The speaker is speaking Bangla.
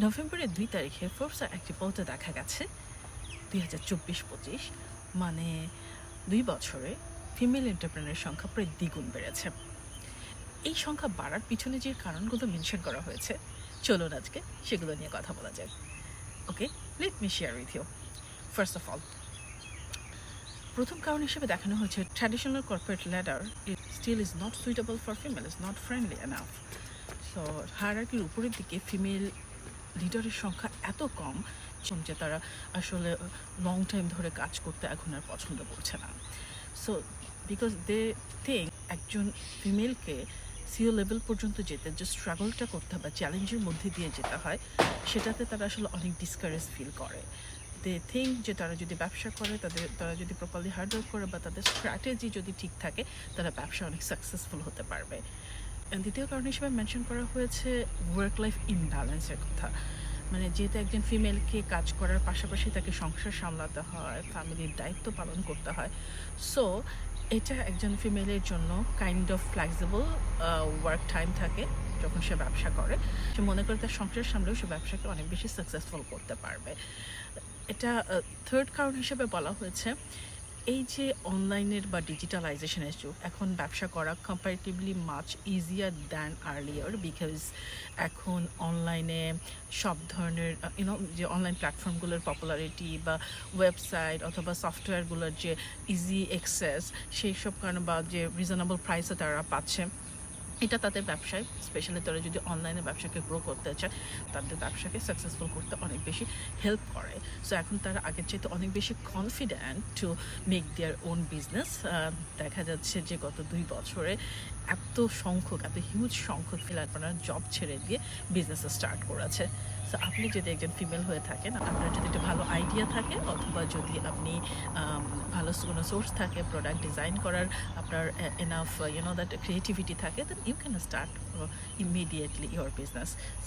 নভেম্বরের ২ তারিখে ফোর্বসের এক রিপোর্টে দেখা গেছে ২০২৪-২৫ মানে ২ বছরে ফিমেল এন্টারপ্রেনারের সংখ্যা প্রায় দ্বিগুণ বেড়েছে। এই সংখ্যা বাড়ার পিছনে যে কারণগুলো মেনশন করা হয়েছে, চলুন আজকে সেগুলো নিয়ে কথা বলা যাক। Okay, let me share with you. First of all, প্রথম কারণ হিসেবে দেখানো হয়েছে traditional corporate ladder still is not suitable for female, is not friendly enough. So হায়ারার্কির উপরের দিকে ফিমেল লিডারের সংখ্যা এত কম যে তারা আসলে লং টাইম ধরে কাজ করতে এখন আর পছন্দ করছে না। সো বিকজ দে থিঙ্ক একজন ফিমেলকে সিও লেভেল পর্যন্ত যেতে যে স্ট্রাগলটা করতে হয় বা চ্যালেঞ্জের মধ্যে দিয়ে যেতে হয়, সেটাতে তারা আসলে অনেক ডিসকারেজ ফিল করে। দে থিঙ্ক যে তারা যদি ব্যবসা করে, তারা যদি প্রপারলি হার্ডওয়ার্ক করে বা তাদের স্ট্র্যাটেজি যদি ঠিক থাকে, তারা ব্যবসা অনেক সাকসেসফুল হতে পারবে। দ্বিতীয় কারণ হিসেবে মেনশন করা হয়েছে ওয়ার্ক লাইফ ইমব্যালেন্সের কথা। মানে যেহেতু একজন ফিমেলকে কাজ করার পাশাপাশি তাকে সংসার সামলাতে হয়, ফ্যামিলির দায়িত্ব পালন করতে হয়। সো এটা একজন ফিমেলের জন্য kind of flexible work time থাকে যখন সে ব্যবসা করে। সে মনে করে তার সংসার সামলেও সে ব্যবসাকে অনেক বেশি সাকসেসফুল করতে পারবে। এটা থার্ড কারণ হিসেবে বলা হয়েছে এই যে অনলাইনের বা ডিজিটালাইজেশনের যুগ, এখন ব্যবসা করা comparatively much easier than earlier, because এখন অনলাইনে সব ধরনের যে অনলাইন প্ল্যাটফর্মগুলোর পপুলারিটি বা ওয়েবসাইট অথবা সফটওয়্যারগুলোর যে ইজি অ্যাক্সেস, সেই সব কারণে বা যে রিজনেবল প্রাইসে তারা পাচ্ছে, এটা তাদের ব্যবসায়, স্পেশালি তারা যদি অনলাইনে ব্যবসাকে গ্রো করতে চায়, তাদের ব্যবসাকে সাকসেসফুল করতে অনেক বেশি হেল্প করে। সো এখন তারা আগের চাইতে অনেক বেশি confident to make their own business. দেখা যাচ্ছে যে গত ২ বছরে এত হিউজ সংখ্যক ফিলারপানার জব ছেড়ে দিয়ে বিজনেস স্টার্ট করেছে। সো আপনি যদি একজন ফিমেল হয়ে থাকেন, আপনার যদি একটা ভালো আইডিয়া থাকে অথবা যদি আপনি ভালো কোনো সোর্স থাকে প্রোডাক্ট ডিজাইন করার, আপনার এনাফ দ্যাট ক্রিয়েটিভিটি থাকে, then you can start immediately your business. So